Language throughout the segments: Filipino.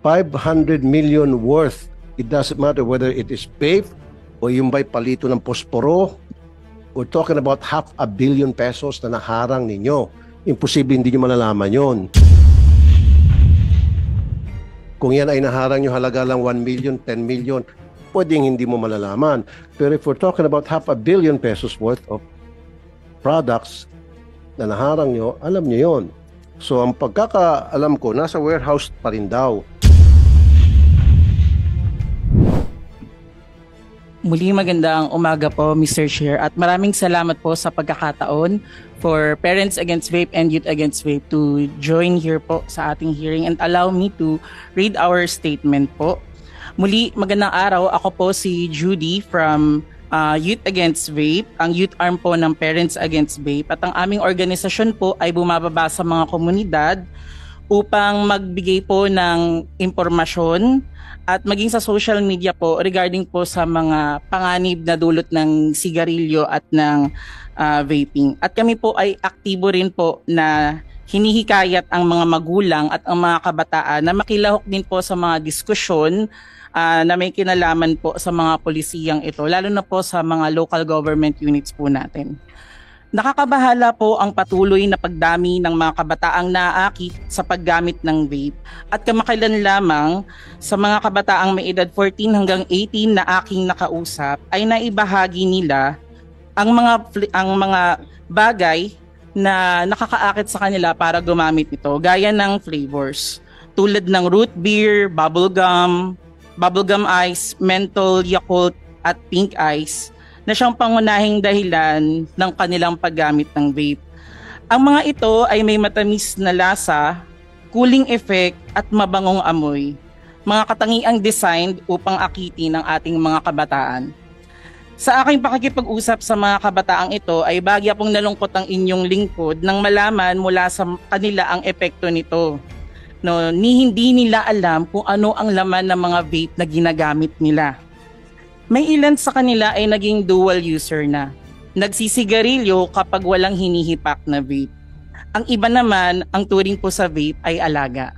500 million worth. It doesn't matter whether it is vape o yung ba'y palito ng posporo. We're talking about 500 million pesos na naharang ninyo. Imposible hindi nyo malalaman yon. Kung yan ay naharang nyo halaga lang 1 million, 10 million, pwedeng hindi mo malalaman. Pero if we're talking about 500 million pesos worth of products na naharang nyo, alam nyo yon. So ang pagkakaalam ko, nasa warehouse pa rin daw. Muli magandang umaga po, Mr. Chair, at maraming salamat po sa pagkakataon for Parents Against Vape and Youth Against Vape to join here po sa ating hearing and allow me to read our statement po. Muli magandang araw, ako po si Judy from Youth Against Vape, ang youth arm po ng Parents Against Vape, at ang aming organisasyon po ay bumababa sa mga komunidad upang magbigay po ng impormasyon at maging sa social media po regarding po sa mga panganib na dulot ng sigarilyo at ng vaping. At kami po ay aktibo rin po na hinihikayat ang mga magulang at ang mga kabataan na makilahok din po sa mga diskusyon na may kinalaman po sa mga polisiyang ito, lalo na po sa mga local government units po natin. Nakakabahala po ang patuloy na pagdami ng mga kabataang naaakit sa paggamit ng vape at kamakailan lamang sa mga kabataang may edad 14 hanggang 18 na aking nakausap ay naibahagi nila ang mga bagay na nakakaakit sa kanila para gumamit ito, gaya ng flavors tulad ng root beer, bubblegum ice, menthol, Yakult at pink ice na siyang pangunahing dahilan ng kanilang paggamit ng vape. Ang mga ito ay may matamis na lasa, cooling effect at mabangong amoy, mga katangiang designed upang akitin ng ating mga kabataan. Sa aking pakikipag-usap sa mga kabataang ito ay bagya pong nalungkot ang inyong lingkod nang malaman mula sa kanila ang epekto nito. Hindi nila alam kung ano ang laman ng mga vape na ginagamit nila. May ilan sa kanila ay naging dual user na. Nagsisigarilyo kapag walang hinihipak na vape. Ang iba naman, ang turing po sa vape ay alaga.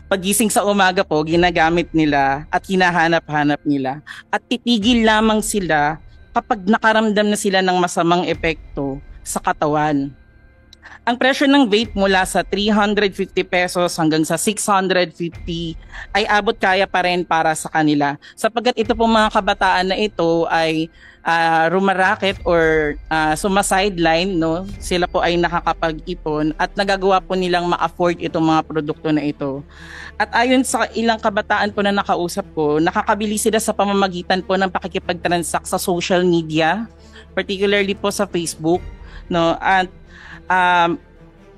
Pagising sa umaga po, ginagamit nila at hinahanap-hanap nila. At titigil lamang sila kapag nakaramdam na sila ng masamang epekto sa katawan. Ang presyo ng vape mula sa 350 pesos hanggang sa 650 ay abot kaya pa rin para sa kanila. Sapagkat ito pong mga kabataan na ito ay rumaraket or sumasideline, sila po ay nakakapag-ipon at nagagawa po nilang ma-afford itong mga produkto na ito. At ayon sa ilang kabataan po na nakausap ko, nakakabili sila sa pamamagitan po ng pakikipag-transact sa social media, particularly po sa Facebook,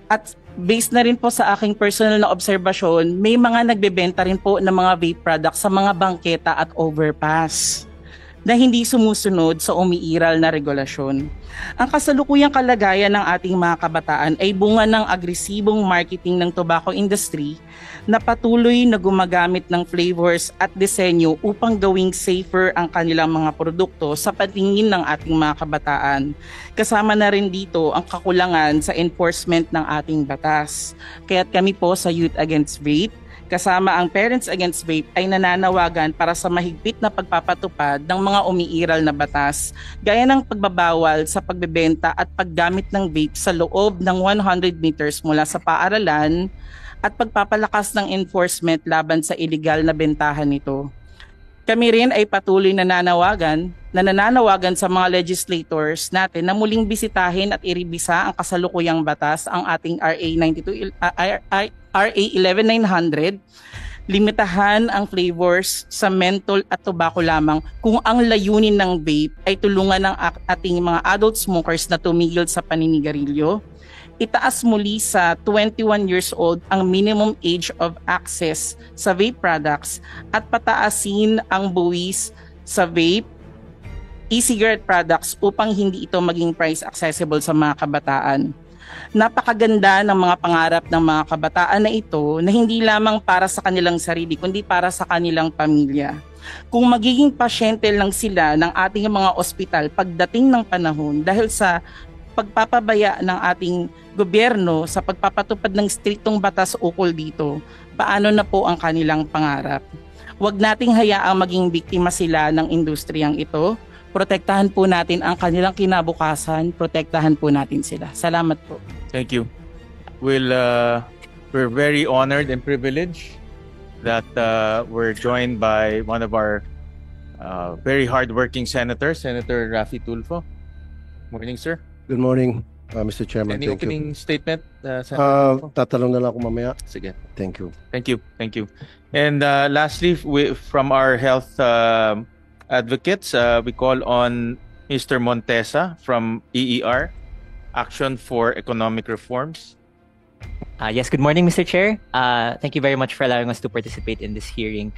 at based na rin po sa aking personal na obserbasyon, may mga nagbebenta rin po ng mga vape products sa mga bangketa at overpass na hindi sumusunod sa umiiral na regulasyon. Ang kasalukuyang kalagayan ng ating mga kabataan ay bunga ng agresibong marketing ng tobacco industry na patuloy na gumagamit ng flavors at disenyo upang gawing safer ang kanilang mga produkto sa patingin ng ating mga kabataan. Kasama na rin dito ang kakulangan sa enforcement ng ating batas. Kaya't kami po sa Youth Against Vape, kasama ang Parents Against Vape, ay nananawagan para sa mahigpit na pagpapatupad ng mga umiiral na batas, gaya ng pagbabawal sa pagbebenta at paggamit ng vape sa loob ng 100 meters mula sa paaralan at pagpapalakas ng enforcement laban sa illegal na bentahan nito. Kami rin ay patuloy na nananawagan sa mga legislators natin na muling bisitahin at iribisa ang kasalukuyang batas, ang ating RA 11900, limitahan ang flavors sa menthol at tobacco lamang kung ang layunin ng vape ay tulungan ng ating mga adult smokers na tumigil sa paninigarilyo. Itaas muli sa 21 years old ang minimum age of access sa vape products at pataasin ang buwis sa vape, e-cigarette products upang hindi ito maging price accessible sa mga kabataan. Napakaganda ng mga pangarap ng mga kabataan na ito na hindi lamang para sa kanilang sarili kundi para sa kanilang pamilya. Kung magiging pasyente lang sila ng ating mga ospital pagdating ng panahon dahil sa pagpapabaya ng ating gobyerno sa pagpapatupad ng striktong batas ukol dito, paano na po ang kanilang pangarap? Huwag nating hayaang maging biktima sila ng industriyang ito. Protektahan po natin ang kanilang kinabukasan, protektahan po natin sila. Salamat po. Thank you. We're very honored and privileged that we're joined by one of our very hardworking senators, Senator Raffy Tulfo. Morning, sir. Good morning, Mr. Chairman. Any Thank you. opening statement, Senator Tulfo? Tatanong na lang ako mamaya. Sige. Thank you. Thank you. Thank you. And lastly, from our health advocates, we call on Mr. Montesa from EER, Action for Economic Reforms. Yes, good morning, Mr. Chair. Thank you very much for allowing us to participate in this hearing.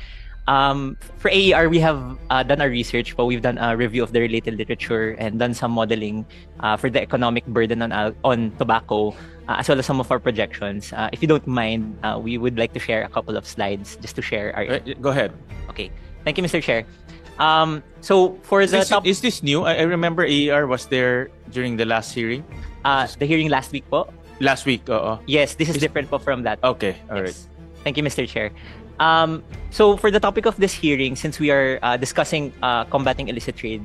For AER, we have done our research, but we've done a review of the related literature and done some modeling for the economic burden on tobacco, as well as some of our projections. If you don't mind, we would like to share a couple of slides just to share our... Go ahead. Okay. Thank you, Mr. Chair. So for the top... Is this new? I remember AER was there during the last hearing. The hearing last week po? Last week, Yes, this is different po from that. Okay, all right. Thank you, Mr. Chair. So for the topic of this hearing, since we are discussing combating illicit trade,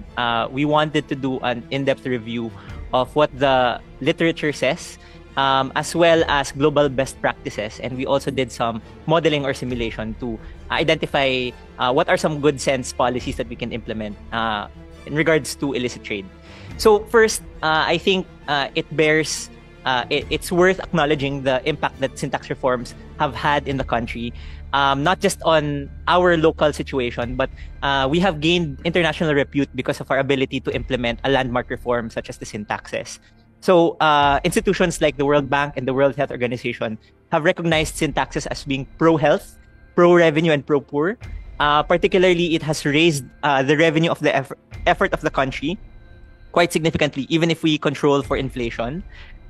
we wanted to do an in-depth review of what the literature says, as well as global best practices. And we also did some modeling or simulation to identify what are some good sense policies that we can implement in regards to illicit trade. So first, I think it's worth acknowledging the impact that sin tax reforms have had in the country, not just on our local situation, but we have gained international repute because of our ability to implement a landmark reform such as the sin taxes. So institutions like the World Bank and the World Health Organization have recognized sin taxes as being pro-health, pro-revenue, and pro-poor. Particularly, it has raised the revenue of the effort of the country quite significantly, even if we control for inflation.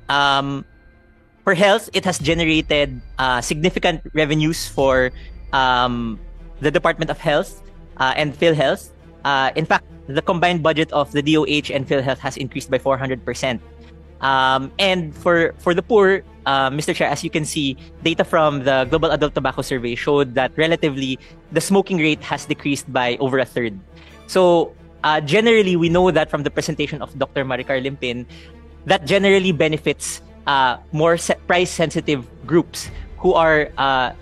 For health, it has generated significant revenues for the Department of Health and PhilHealth. In fact, the combined budget of the DOH and PhilHealth has increased by 400%. And for the poor, Mr. Chair, as you can see, data from the Global Adult Tobacco Survey showed that relatively the smoking rate has decreased by over a third. So generally, we know that from the presentation of Dr. Maricar Limpin, that generally benefits more price-sensitive groups who are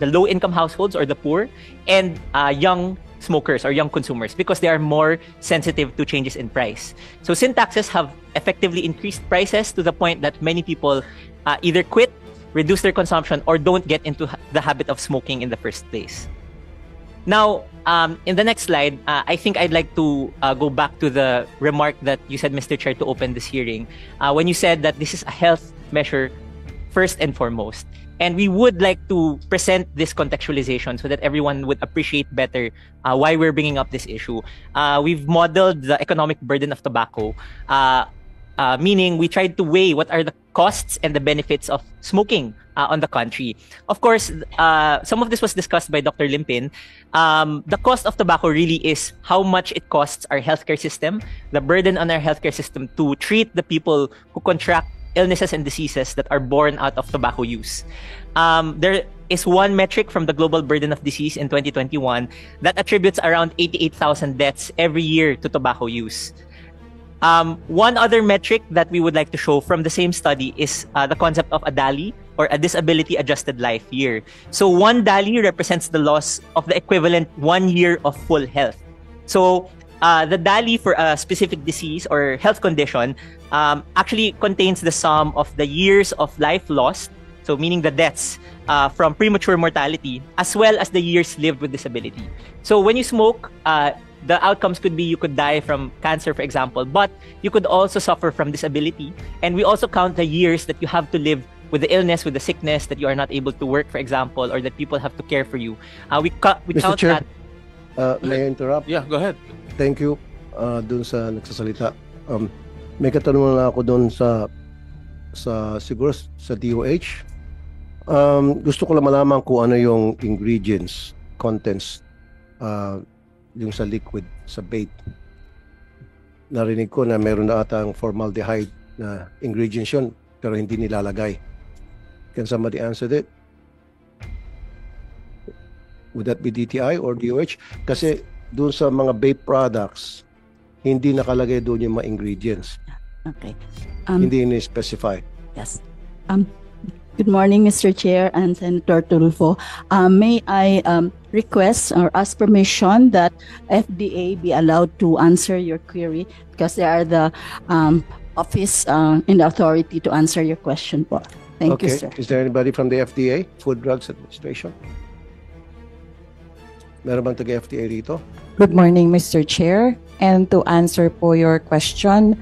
the low-income households or the poor and young smokers or young consumers because they are more sensitive to changes in price. So sin taxes have effectively increased prices to the point that many people either quit, reduce their consumption, or don't get into the habit of smoking in the first place. Now, in the next slide, I think I'd like to go back to the remark that you said, Mr. Chair, to open this hearing, when you said that this is a health measure first and foremost. And we would like to present this contextualization so that everyone would appreciate better why we're bringing up this issue. We've modeled the economic burden of tobacco, meaning we tried to weigh what are the costs and the benefits of smoking on the country. Of course, some of this was discussed by Dr. Limpin. The cost of tobacco really is how much it costs our healthcare system, the burden on our healthcare system to treat the people who contract illnesses and diseases that are born out of tobacco use. There is one metric from the Global Burden of Disease in 2021 that attributes around 88,000 deaths every year to tobacco use. One other metric that we would like to show from the same study is the concept of a DALY, or a disability adjusted life year. So one DALY represents the loss of the equivalent 1 year of full health. So the DALY for a specific disease or health condition actually contains the sum of the years of life lost, so meaning the deaths from premature mortality, as well as the years lived with disability. So when you smoke, the outcomes could be you could die from cancer, for example, but you could also suffer from disability. And we also count the years that you have to live with the illness, with the sickness, that you are not able to work, for example, or that people have to care for you. We Mr. count Chair, that. may I interrupt? Yeah, go ahead. Thank you dun sa nagsasalita. May katanungan lang ako dun sa siguro sa DOH. Gusto ko lang malaman kung ano yung ingredients, contents, yung sa liquid, sa vape. Narinig ko na meron na atang formaldehyde na ingredients yun pero hindi nilalagay. Can somebody answer that? Would that be DTI or DOH? Kasi doon sa mga vape products, hindi nakalagay doon yung mga ingredients. Okay. Hindi ni-specify. Yes. Good morning, Mr. Chair and Senator Tulfo. May I request or ask permission that FDA be allowed to answer your query because they are the office in the authority to answer your question po. Thank you, sir. Is there anybody from the FDA, Food Drugs Administration? Meron bang taga-FDA rito? Good morning, Mr. Chair. And to answer po your question,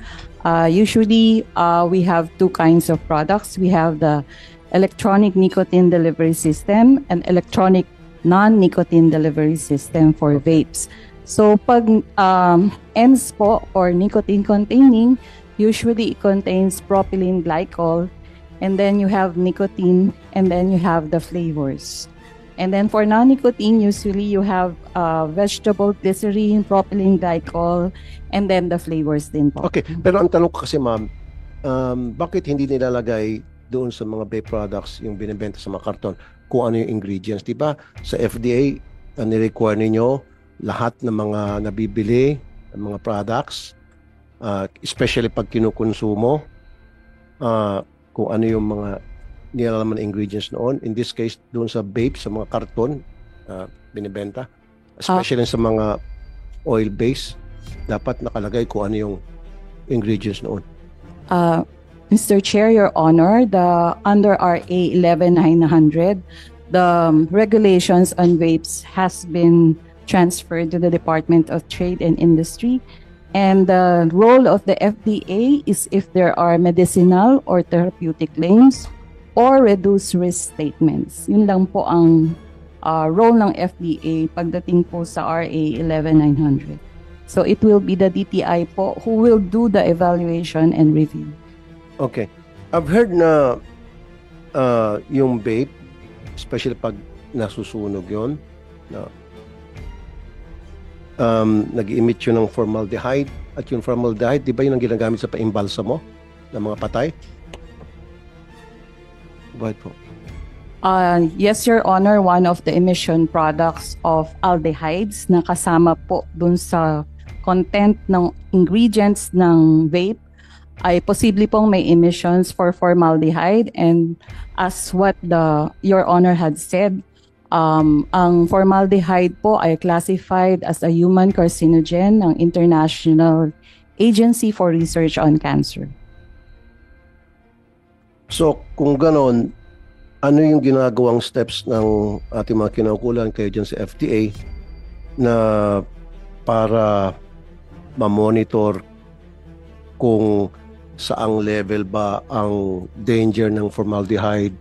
usually we have two kinds of products. We have the electronic nicotine delivery system and electronic non-nicotine delivery system for vapes. So pag ENDS po or nicotine containing, usually it contains propylene glycol, and then you have nicotine, and then you have the flavors. And then for non-nicotine, usually you have vegetable glycerine, propylene glycol, and then the flavors din po. Okay, pero ang tanong ko kasi ma'am, bakit hindi nilalagay doon sa mga vape products yung binibenta sa mga karton kung ano yung ingredients? Diba sa FDA, ni-require ninyo lahat ng mga nabibili ng mga products, especially pag kinukonsumo, kung ano yung mga nilalaman na ingredients noon. In this case, doon sa vape, sa mga karton binibenta, especially sa mga oil-based, dapat nakalagay kung ano yung ingredients noon. Mr. Chair, Your Honor, under RA 11900, the regulations on vapes has been transferred to the Department of Trade and Industry. And the role of the FDA is if there are medicinal or therapeutic claims or reduced risk statements. Yun lang po ang role ng FDA pagdating po sa RA 11900. So it will be the DTI po who will do the evaluation and review. Okay. I've heard na yung vape, especially pag nasusunog yon, na nag-emit yun ng formaldehyde, at yung formaldehyde, di ba yun ang ginagamit sa paimbalsa mo ng mga patay? Bakit po? Yes, Your Honor, one of the emission products of aldehydes na kasama po dun sa content ng ingredients ng vape ay posible pong may emissions for formaldehyde, and as what Your Honor had said, ang formaldehyde po ay classified as a human carcinogen ng International Agency for Research on Cancer. So, kung ganon, ano yung ginagawang steps ng ating mga kinaukulan kayo dyan sa FDA na para ma-monitor kung saang level ba ang danger ng formaldehyde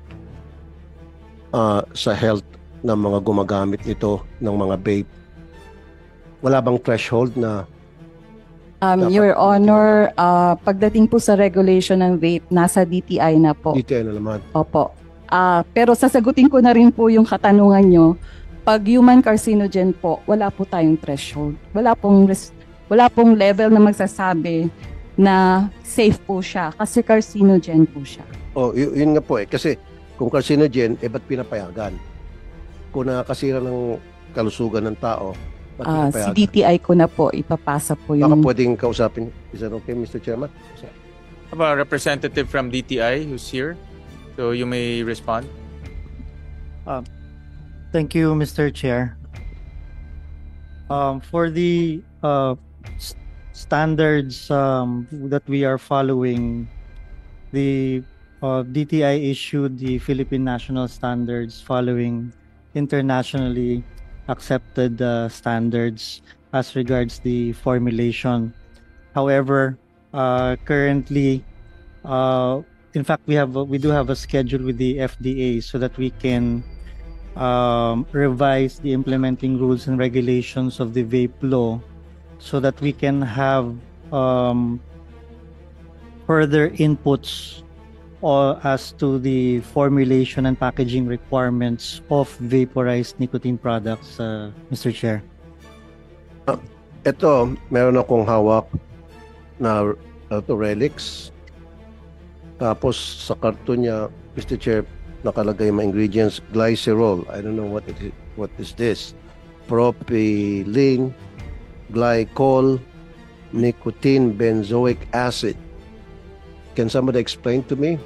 sa health ng mga gumagamit nito ng mga vape? Wala bang threshold na Your Honor, pagdating po sa regulation ng vape, nasa DTI na po. DTI na naman? Opo. Pero sasagutin ko na rin po yung katanungan nyo. Pag human carcinogen po, wala po tayong threshold. Wala pong level na magsasabi na safe po siya kasi carcinogen po siya. Oh, yun nga po eh. Kasi kung carcinogen, ba't pinapayagan? Kung nakakasira ng kalusugan ng tao, ba't Si pinapayagan? DTI ko na po, ipapasa po Baka yung... pwedeng kausapin. Is that okay, Mr. Chairman? Have a representative from DTI who's here, so you may respond. Thank you, Mr. Chair. For the standards that we are following, the DTI issued the Philippine National Standards following internationally accepted standards as regards the formulation. However, currently, in fact, we do have a schedule with the FDA so that we can revise the implementing rules and regulations of the vape law so that we can have further inputs as to the formulation and packaging requirements of vaporized nicotine products, Mr. Chair. Ito, meron akong hawak na relics Tapos sa karton niya, Mr. Chair, nakalagay yung mga ingredients, glycerol. I don't know what is this. Propylene, glycol, nicotine, benzoic acid. Can somebody explain to me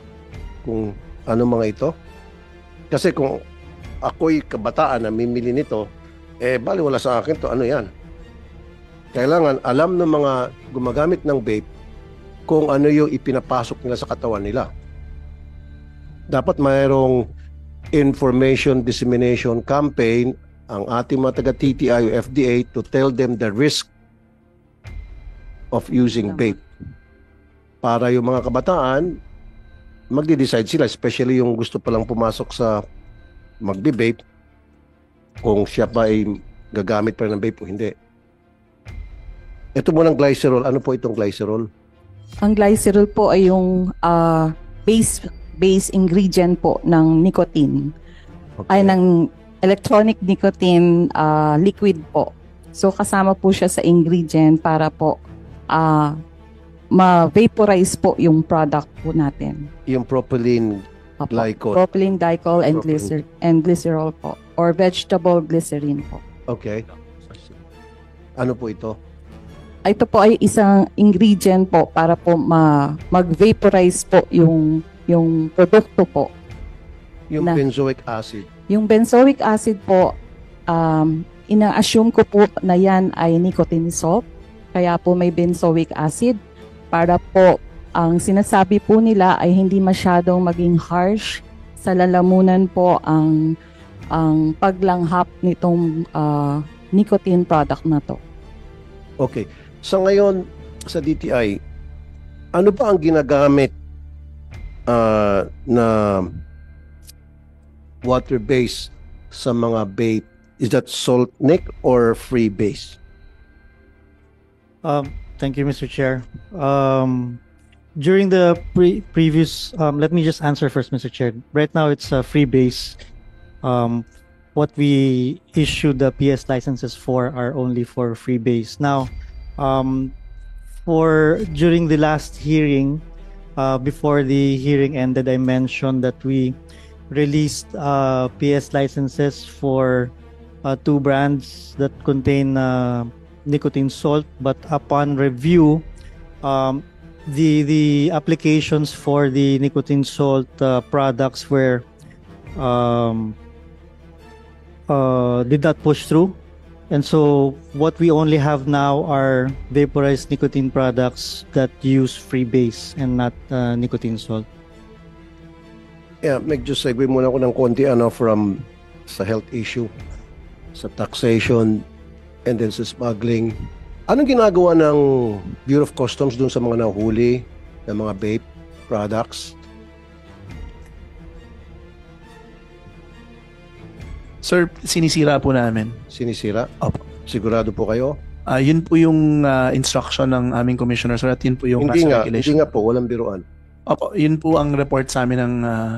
kung ano mga ito? Kasi kung ako'y kabataan na mimili nito, bali wala sa akin to, ano yan? Kailangan alam ng mga gumagamit ng vape kung ano yung ipinapasok nila sa katawan nila. Dapat mayroong information dissemination campaign ang ating mga taga-TTI o FDA to tell them the risk of using vape. Para yung mga kabataan, magde-decide sila, especially yung gusto palang pumasok sa magbe-vape, kung siya pa ay gagamit pa rin ng vape o hindi. Ito mo ng glycerol. Ano po itong glycerol? Ang glycerol po ay yung base ingredient po ng nicotine. Okay. Ay ng electronic nicotine liquid po. So kasama po siya sa ingredient para po ma-vaporize po yung product po natin. Yung propylene Opo. glycol. Propylene glycol and Propylene. glycerol po, or vegetable glycerin po. Okay. Ano po ito? Ito po ay isang ingredient po para po mag-vaporize po yung produkto po. Yung Na- benzoic acid. Yung benzoic acid po, ina-assume ko po na yan ay nicotine salt. Kaya po may benzoic acid para po ang sinasabi po nila ay hindi masyadong maging harsh sa lalamunan po ang paglanghap nitong nicotine product na to. Okay. So ngayon, sa DTI, ano ba ang ginagamit na water base sa mga vape? Is that salt, Nick, or free base? Thank you, Mr. Chair. During the previous, let me just answer first, Mr. Chair. Right now, it's a free base. What we issued the PS licenses for are only for free base. Now, during the last hearing, before the hearing ended, I mentioned that we released PS licenses for 2 brands that contain nicotine salt, but upon review, the applications for the nicotine salt products did not push through, and so what we only have now are vaporized nicotine products that use free base and not nicotine salt. Yeah, medyo segue muna ako ng konti from sa health issue, sa taxation, and then sa smuggling. Anong ginagawa ng Bureau of Customs dun sa mga nahuli ng mga vape products? Sir, sinisira po namin. Sinisira? Opo. Sigurado po kayo? Yun po yung instruction ng aming commissioner, sir, at yun po yung Hindi nasa nga, regulation. hindi nga po, walang biruan. Opo, yun po ang report sa amin ng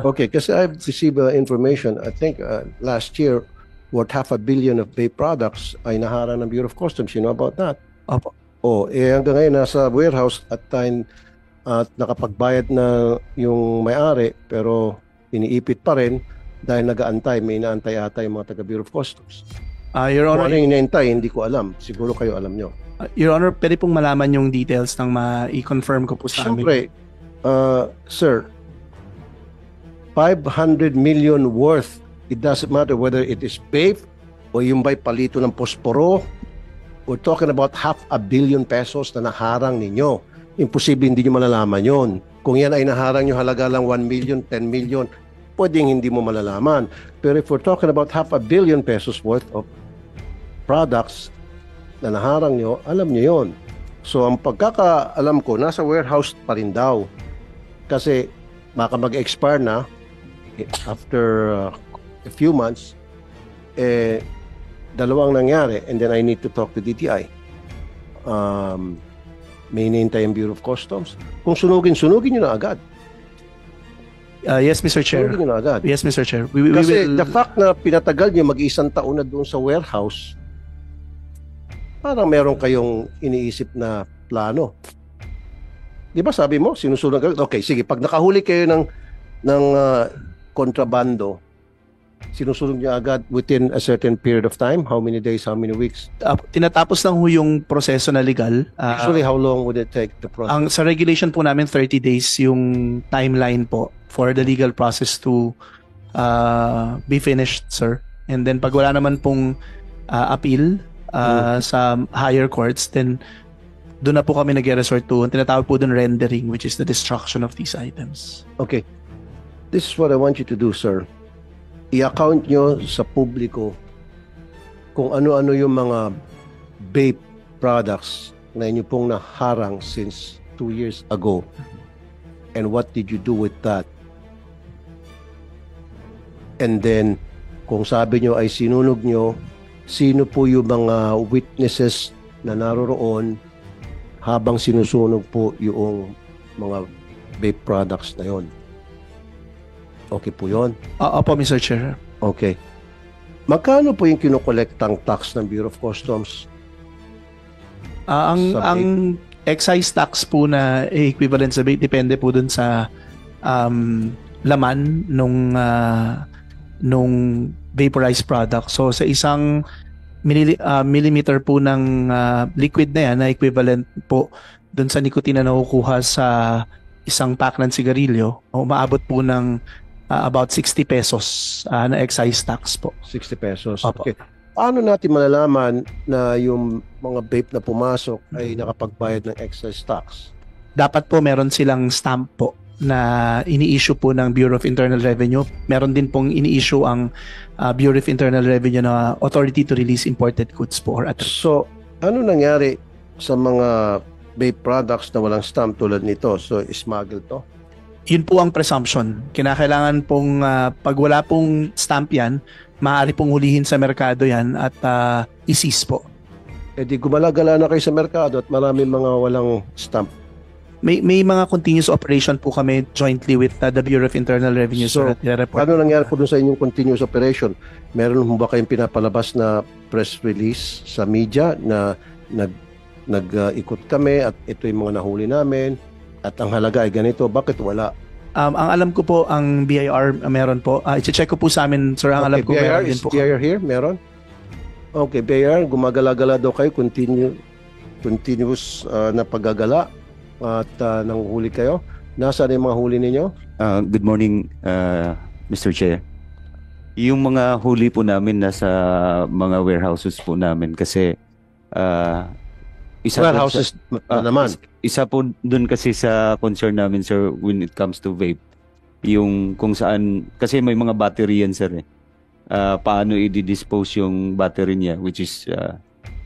Okay, kasi I've received information, I think last year, worth 500 million of vape products ay naharang ng Bureau of Customs. You know about that? Opo. Hanggang ngayon nasa warehouse at nakapagbayad na yung may-ari, pero iniipit pa rin dahil nag-aantay, may inaantay ata yung mga taga Bureau of Customs. Your Kung Honor, ano yung inaantay, hindi ko alam. Siguro kayo alam nyo. Your Honor, pwede pong malaman yung details ng i-confirm ko po sa amin. Siyempre, sir, 500 million worth, it doesn't matter whether it is vape o yung ba'y palito ng posporo. We're talking about 500 million pesos na naharang ninyo. Imposible hindi nyo malalaman yon. Kung yan ay naharang nyo halaga lang 1 million, 10 million, pwedeng hindi mo malalaman. Pero if we're talking about 500 million pesos worth of products na naharang nyo, alam nyo yon. So ang pagkakaalam ko, nasa warehouse pa rin daw. Kasi baka mag-expire na after a few months, dalawang nangyari, and then I need to talk to DTI. May hinihintay ang Bureau of Customs. Kung sunugin nyo na agad. Yes, Mr. Chair. Sunugin nyo na agad. Yes, Mr. Chair. We Kasi will... the fact na pinatagal nyo mag-isang taon na doon sa warehouse, parang meron kayong iniisip na plano. Di ba sabi mo, sinusunod agad? Okay, sige, pag nakahuli kayo ng kontrabando, sinusunod niyo agad within a certain period of time? How many days, how many weeks? Tinatapos lang ho yung proseso na legal. Usually, how long would it take the process? Sa regulation po namin, 30 days yung timeline po for the legal process to be finished, sir. And then pag wala naman pong appeal sa higher courts, then doon na po kami nag-resort to, tinatawag po doon rendering, which is the destruction of these items. Okay. This is what I want you to do, sir. I-account nyo sa publiko kung ano-ano yung mga vape products na inyo pong naharang since 2 years ago. And what did you do with that? And then, kung sabi nyo ay sinunog nyo, sino po yung mga witnesses na naroroon habang sinusunog po yung mga vape products na yon? Okay po yun? Opo, Mr. Chair. Okay. Magkano po yung kinukolektang tax ng Bureau of Customs? Ang excise tax po na equivalent sa vape, depende po dun sa laman nung vaporized product. So sa isang millimeter po ng liquid na yan na equivalent po dun sa nicotine na nakukuha sa isang pack ng sigarilyo, umaabot po ng about 60 pesos na excise tax po. 60 pesos. Opo. Okay. Paano natin malalaman na yung mga vape na pumasok ay nakapagbayad ng excise tax? Dapat po meron silang stamp po na ini-issue po ng Bureau of Internal Revenue. Meron din pong ini-issue ang Bureau of Internal Revenue na authority to release imported goods po. So, ano nangyari sa mga vape products na walang stamp tulad nito? So, smuggle to? Yun po ang presumption. Kinakailangan pong pag wala pong stamp yan, maaari pong hulihin sa merkado yan at i-seize po. E di gumala-gala na kayo sa merkado at maraming mga walang stamp. May mga continuous operation po kami jointly with the Bureau of Internal Revenue. So, ano nangyari po dun sa inyong continuous operation? Meron mo ba kayong pinapalabas na press release sa media na nag-ikot kami at ito yung mga nahuli namin at ang halaga ay ganito? Bakit wala? Ang alam ko po, ang BIR meron po. I-check ko po sa amin, sir. Ang alam ko BIR, meron din po. BIR here? Meron? Okay, BIR, gumagala-gala daw kayo, continuous na paggagala at nanghuli kayo. Nasaan yung mga huli ninyo? Good morning, Mr. Chair. Yung mga huli po namin nasa mga warehouses po namin kasi Warehouses naman. Isa po dun kasi sa concern namin, sir, when it comes to vape. Yung kung saan, kasi may mga battery yan, sir. Paano i-dispose yung battery niya, which is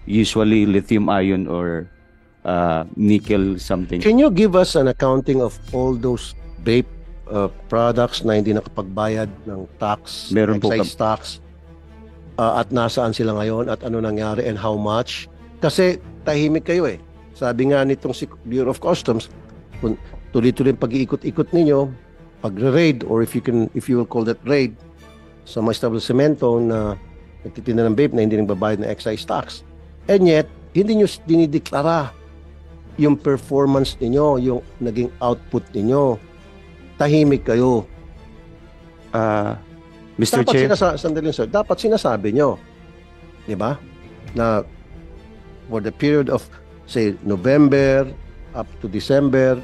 usually lithium ion or nickel something. Can you give us an accounting of all those vape products na hindi nakapagbayad ng tax, Meron po excise tax, at nasaan sila ngayon at ano nangyari and how much? Kasi tahimik kayo eh. Sabi nga nitong si Bureau of Customs, kung tuloy-tuloy pag-iikot-ikot ninyo, pag-raid or if you will call that raid sa mga establishmento na nagtitinda ng vape na hindi nagbabayad ng excise tax. And yet, hindi nyo dinideklara yung performance ninyo, yung naging output ninyo. Tahimik kayo. Mr. Chair, Sandali, sir. Dapat sinasabi nyo, di ba, na for the period of, say, November up to December,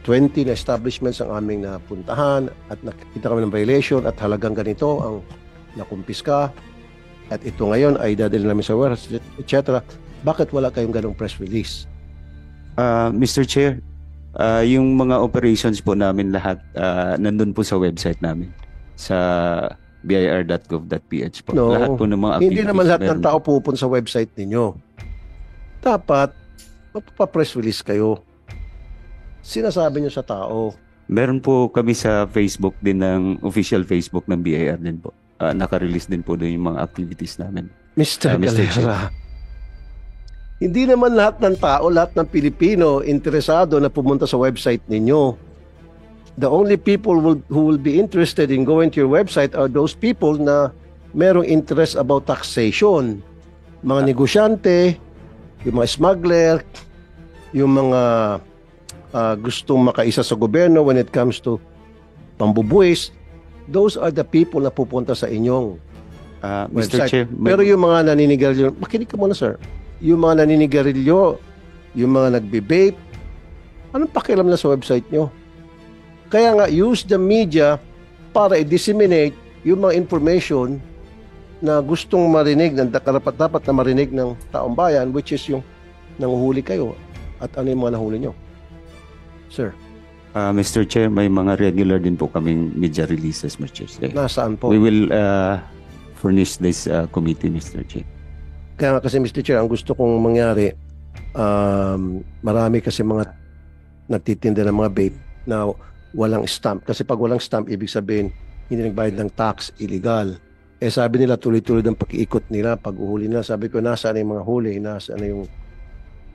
20 na establishments ang aming napuntahan at nakita kami ng violation at halagang ganito ang nakumpiska at ito ngayon ay dadali namin sa warehouse, etc. Bakit wala kayong ganong press release? Mr. Chair, yung mga operations po namin lahat nandun po sa website namin sa bir.gov.ph po. No, lahat po ng mga hindi naman lahat ng meron. tao pupunta sa website ninyo. Dapat magpa-press release kayo. Sinasabi nyo sa tao. Meron po kami sa Facebook din ng official Facebook ng BIR din po. Naka-release din po doon yung mga activities namin. Mr. Mr. Galera, hindi naman lahat ng tao, lahat ng Pilipino interesado na pumunta sa website ninyo. The only people who will be interested in going to your website are those people na merong interest about taxation. Mga negosyante, yung mga smuggler, yung mga gustong makaisa sa gobyerno when it comes to pambubuwis, those are the people na pupunta sa inyong Mr. website. Chair, Pero yung mga naninigarilyo, makinig ka muna sir, yung mga naninigarilyo, yung mga nagbe-vape, anong pakialam na sa website nyo? Kaya nga, use the media para i-disseminate yung mga information na gustong marinig, na karapat-dapat na marinig ng taong bayan, which is yung nanguhuli kayo at ano yung mga nahuli nyo. Sir, Mr. Chair, may mga regular din po kaming media releases, Mr. Chair. nasaan po? We will furnish this committee, Mr. Chair. Kaya nga kasi Mr. Chair, ang gusto kong mangyari, marami kasi mga nagtitinda ng mga vape na walang stamp. Kasi pag walang stamp, ibig sabihin, hindi nagbayad ng tax, illegal. Eh sabi nila, tuloy-tuloy ng pag-iikot nila, pag-uhuli nila. Sabi ko, nasaan yung mga huli? Nasaan yung,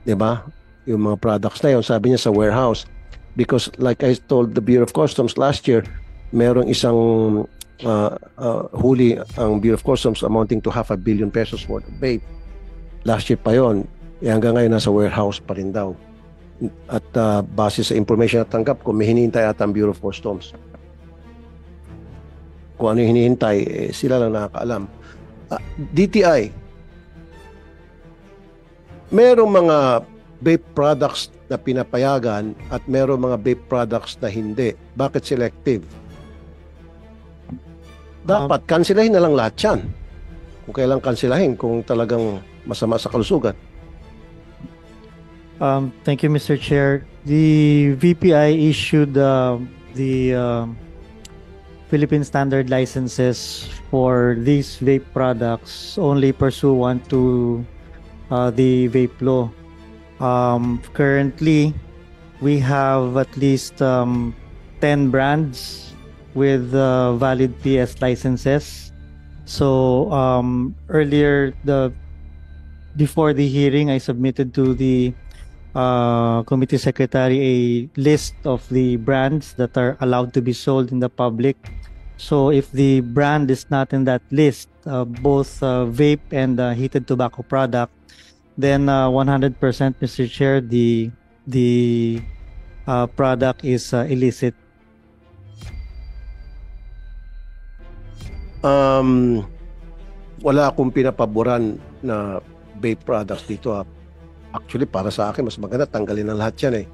di ba? Yung mga products na yun. Sabi niya sa warehouse. Because like I told the Bureau of Customs last year, merong isang huli ang Bureau of Customs amounting to 500 million pesos worth of vape. Last year pa yon. Eh, hanggang ngayon nasa warehouse pa rin daw. At base sa information na tanggap ko, may hinihintay ata ang Bureau of Customs. Kung ano yung hinihintay, sila lang nakakaalam. DTI, merong mga vape products na pinapayagan at merong mga vape products na hindi. Bakit selective? Dapat kanselahin na lang lahat yan. Kung kailang kanselahin, kung talagang masama sa kalusugan. Thank you, Mr. Chair. The VPI issued the Philippine standard licenses for these vape products only pursuant to the vape law. Currently, we have at least 10 brands with valid PS licenses. So earlier, before the hearing, I submitted to the committee secretary a list of the brands that are allowed to be sold in the public. So if the brand is not in that list, both vape and heated tobacco product, then 100%, Mr. Chair, the product is illicit. Wala akong pinapaboran na vape products dito. Actually, para sa akin, mas maganda tanggalin ng lahat yan eh.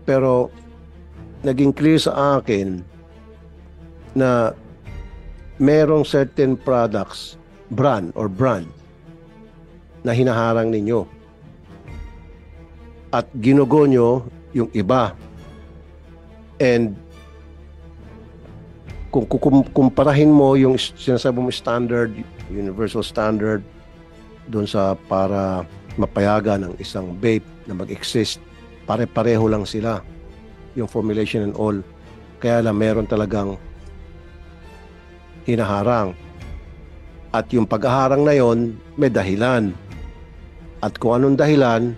Pero naging clear sa akin na merong certain products, brand na hinaharang ninyo. At ginugo nyo yung iba. And kung kumparahin mo yung sinasabi mo standard, universal standard, doon sa para mapayagan ng isang vape na mag-exist, pare-pareho lang sila. Yung formulation and all. Kaya lang meron talagang hinaharang. At yung paghaharang na yon may dahilan. At kung anong dahilan,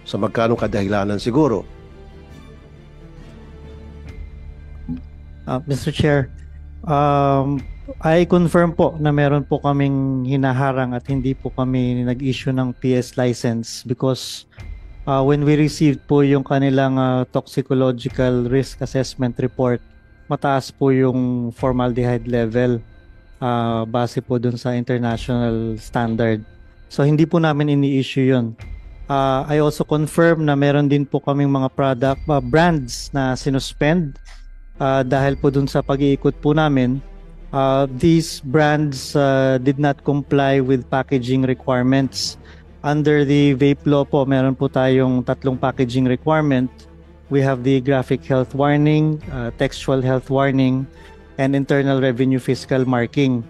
sa magkano kadahilanan siguro. Mr. Chair, I confirm po na meron po kaming hinaharang at hindi po kami nag-issue ng PS license because when we received po yung kanilang toxicological risk assessment report, mataas po yung formaldehyde level base po dun sa international standard. So hindi po namin ini-issue yun. I also confirm na meron din po kaming mga brands na sinuspend dahil po dun sa pag-iikot po namin. These brands did not comply with packaging requirements. Under the vape law po, meron po tayong 3 packaging requirement. We have the graphic health warning, textual health warning, and internal revenue fiscal marking.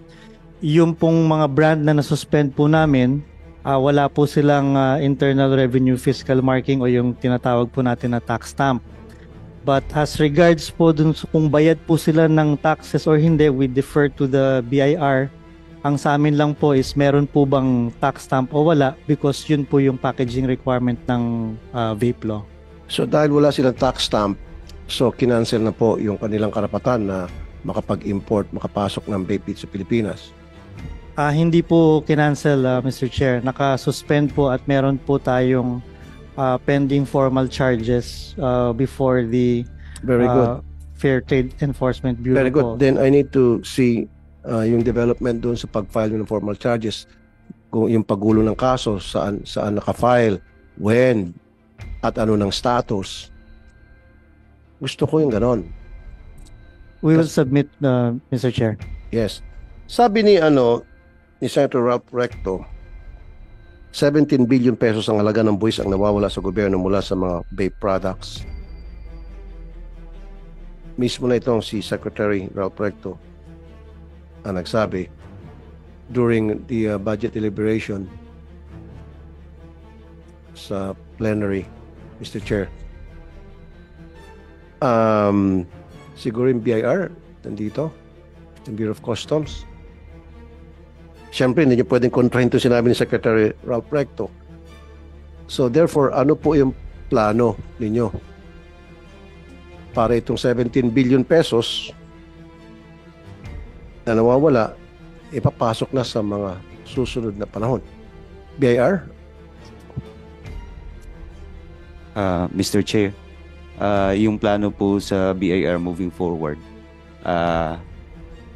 Yung pong mga brand na nasuspend po namin, wala po silang internal revenue fiscal marking o yung tinatawag po natin na tax stamp. But as regards po dun kung bayad po sila ng taxes or hindi, we defer to the BIR. Ang sa amin lang po is meron po bang tax stamp o wala because yun po yung packaging requirement ng vape law. So dahil wala silang tax stamp, so kinancel na po yung kanilang karapatan na makapag-import, makapasok ng vape dito sa Pilipinas. Hindi po kinancel, Mr. Chair. Naka-suspend po at meron po tayong pending formal charges before the Very good. Fair Trade Enforcement Bureau. Very good. po. Then I need to see yung development doon sa pag-file ng formal charges. Kung yung paggulo ng kaso, saan naka-file, when, at ano ng status. Gusto ko yung ganon. We will submit, Mr. Chair. Yes. Sabi ni Senator Ralph Recto, 17 billion pesos ang halaga ng buwis ang nawawala sa gobyerno mula sa mga vape products. Mismo na itong si Secretary Ralph Recto ang nagsabi during the budget deliberation sa plenary, Mr. Chair. Siguro yung BIR nandito, yung Bureau of Customs. Siyempre, hindi nyo pwedeng kontrahin ito sinabi ni Secretary Ralph Recto. So therefore, ano po yung plano ninyo para itong 17 billion pesos na nawawala, ipapasok na sa mga susunod na panahon? BIR? Mr. Chair, yung plano po sa BIR moving forward,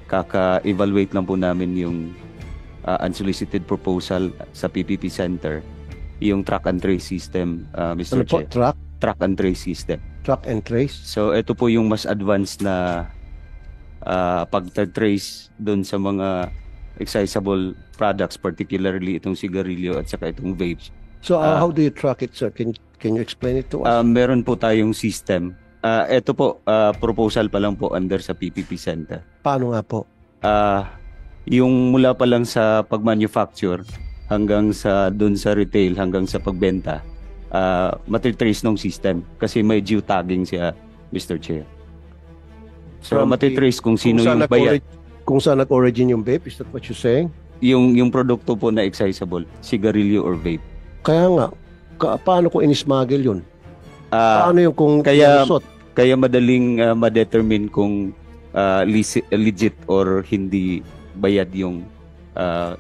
kaka-evaluate lang po namin yung unsolicited proposal sa PPP Center, yung track and trace system, Mr. Ano po? Chair. Track and trace system. Track and trace? So ito po yung mas advanced na pag-trace doon sa mga excisable products, particularly itong sigarilyo at saka itong vape. So how do you track it, sir? Can you explain it to us? Meron po tayong system. Ito po, proposal pa lang po under sa PPP Center. Paano nga po? Yung mula pa lang sa pag-manufacture hanggang sa doon sa retail hanggang sa pagbenta, matitrace ng system kasi may geotagging siya, Mr. Chair. So matitrace kung sino yung bayad. Kung saan nag-origin yung vape, is that what you're saying? Yung produkto po na excisable, sigarilyo or vape. Kaya nga, paano kung in-smuggle yun? Paano yung kung lusot? Kaya madaling ma-determine kung legit or hindi bayad yung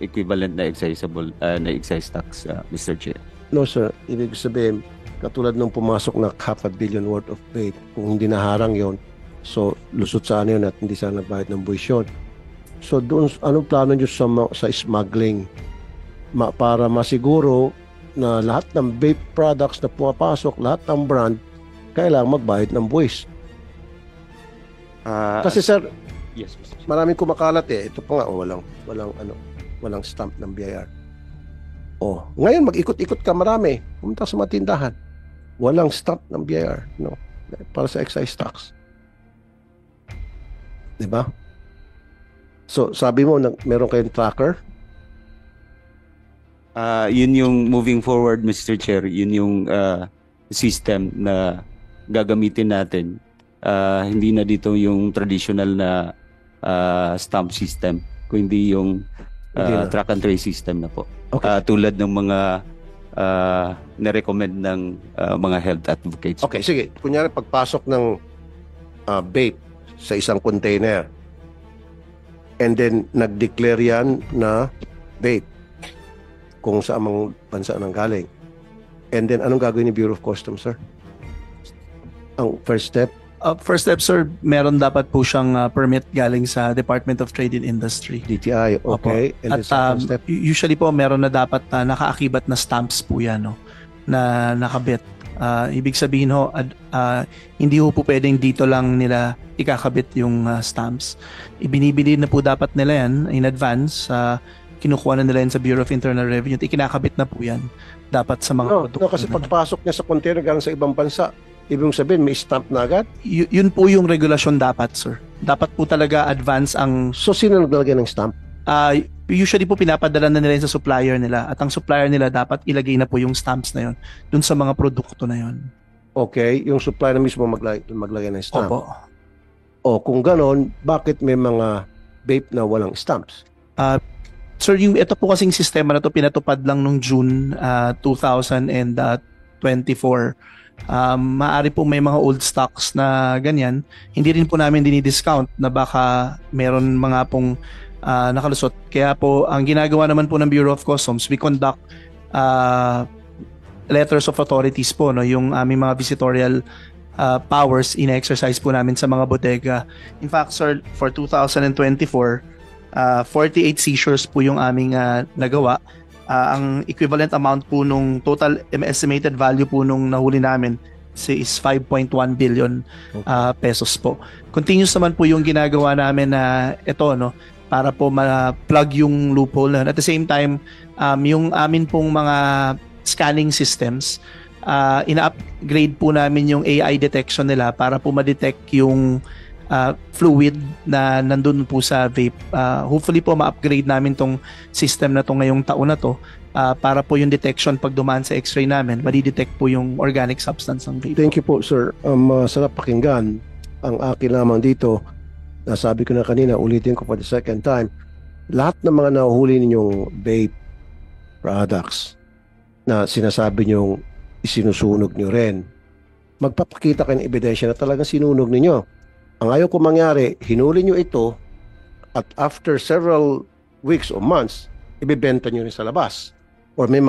equivalent na excisable na excise tax, Mr. Chair. No, sir. Ibig sabihin, katulad nung pumasok na $500 million worth of vape, kung hindi naharang yon, so lusot sana yun at hindi sana nagbayad ng buwis yun. So doon, anong plano nyo sa smuggling para masiguro na lahat ng vape products na pumapasok, lahat ng brand, kailangan magbayad ng buwis? Kasi sir, yes, Mr. Chair. maraming kumakalat eh. Ito pa nga, walang stamp ng BIR. Ngayon mag-ikot-ikot ka marami. Pumunta sa mga tindahan. Walang stamp ng BIR, no? Para sa excise tax. 'Di ba? So, sabi mo meron kayong tracker? Yun yung moving forward, Mr. Chair, yun yung system na gagamitin natin. Hindi na dito yung traditional na stamp system, kundi yung track and trace system na po. Okay. Tulad ng mga na-recommend ng mga health advocates. Okay, sige. Kunyari, pagpasok ng vape sa isang container and then nag-declare yan na vape kung sa amang bansa nang galing. And then, anong gagawin ni Bureau of Customs, sir? Ang first step? First step, sir, meron dapat po siyang permit galing sa Department of Trade and Industry. DTI, okay. Opo. And At the second step? usually po meron na dapat nakaakibat na stamps po yan, no, na nakabit. Ibig sabihin ho, hindi ho po pwedeng dito lang nila ikakabit yung stamps. Ibinibili na po dapat nila yan in advance. Kinukuha na nila yan sa Bureau of Internal Revenue. Ikinakabit na po yan dapat sa mga produkto. No, kasi pagpasok niya sa container galing sa ibang bansa, ibig sabihin may stamp na agad? Yun po yung regulasyon dapat, sir. Dapat po talaga advance ang... So, sino naglalagay ng stamp? Usually po pinapadala na nila yun sa supplier nila at ang supplier nila dapat ilagay na po yung stamps na yun dun sa mga produkto na yun. Okay, yung supplier na mismo maglagay ng stamp. Opo. Kung ganon, bakit may mga vape na walang stamps? Sir, ito po kasing sistema na to pinatupad lang nung June 2024. Maaari po may mga old stocks na ganyan. Hindi rin po namin dinidiscount na baka meron mga pong nakalusot. Kaya po, ang ginagawa naman po ng Bureau of Customs, we conduct letters of authorities po, no, yung aming mga visitorial powers in-exercise po namin sa mga bodega. In fact, sir, for 2024, 48 seizures po yung aming nagawa. Ang equivalent amount po nung total estimated value po nung nahuli namin is 5.1 billion pesos po. Continuous naman po yung ginagawa namin na ito, no, para po ma-plug yung loophole na. At the same time, yung amin pong mga scanning systems, ina-upgrade po namin yung AI detection nila para po ma-detect yung fluid na nandun po sa vape. Hopefully po ma-upgrade namin tong system na to ngayong taon na to para po yung detection pag dumaan sa x-ray namin, ma-detect po yung organic substance ng vape. Thank you po, sir. Masarap pakinggan. Ang akin lamang dito, nasabi ko na kanina, ulitin ko for the second time, lahat ng mga nahuhuli ninyong vape products na sinasabi nyong isinusunog nyo rin, magpapakita kayo ng ebidensya na talagang sinunog ninyo. Ang ayaw ko mangyari, hinuli nyo ito at after several weeks or months, ibibenta nyo rin sa labas. Or may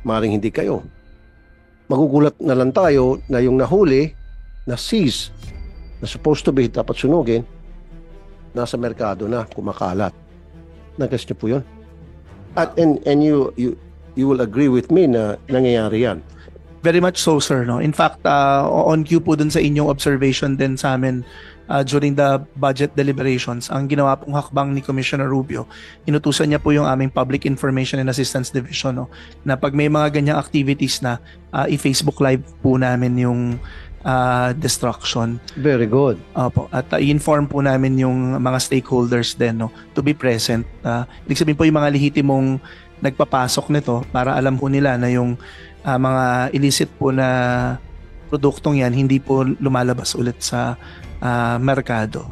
maring hindi kayo. Magugulat na lang tayo na yung nahuli, na seize, na supposed to be dapat sunugin, nasa merkado na, kumakalat. Nagas nyo po yun. At and you will agree with me na nangyayari yan. Very much so, sir. No? In fact, on cue po dun sa inyong observation din sa amin during the budget deliberations, ang ginawa pong hakbang ni Commissioner Rubio, inutusan niya po yung aming Public Information and Assistance Division, no? Na pag may mga ganyang activities na, i-Facebook Live po namin yung destruction. Very good. Opo. At i-inform po namin yung mga stakeholders din, no, to be present. Ibig sabihin po yung mga lehitimong nagpapasok nito para alam po nila na yung mga illicit po na produktong yan hindi po lumalabas ulit sa merkado.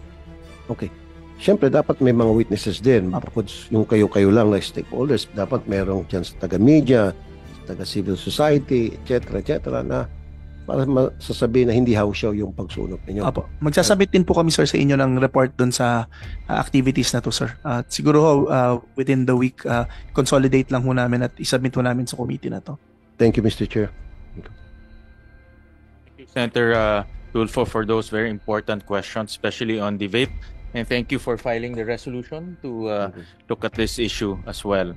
Okay. Siyempre, dapat may mga witnesses din. Bukod yung kayo-kayo lang na stakeholders, dapat merong dyan sa taga-media, sa taga-civil society, etc. na para masasabihin na hindi hausyaw yung pagsunog ninyo. Opo. Magsasabit din po kami, sir, sa inyo ng report dun sa activities na to, sir. Siguro within the week, consolidate lang ho namin at isubmit ho namin sa committee na to. Thank you, Mr. Chair. Thank you, Senator Tulfo, for those very important questions, especially on the vape. And thank you for filing the resolution to look at this issue as well.